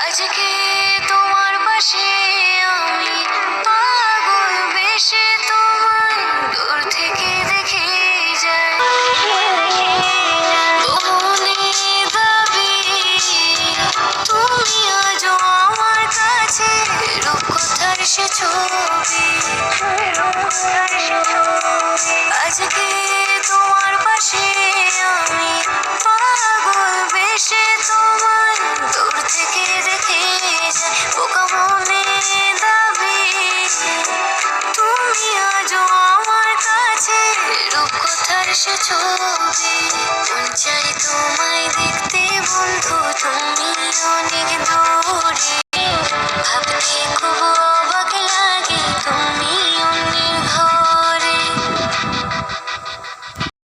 আজকে তোমার পাশে আমি পাগল বেশে তোমায় দূর থেকে দেখে যাই। মনে দাবি তুমি আজও আমার কাছে রূপকথার সে ছবি। আজকে তোমার পাশে আমি পাগল বেশে তোমায় দূর থেকে দেখে যাই। বোকা মনে দাবি তুমি আজও আমার কাছে রূপকথার সে ছবি। মন চাই তোমায় দেখতে বন্ধু, তুমি অনেক দূরে।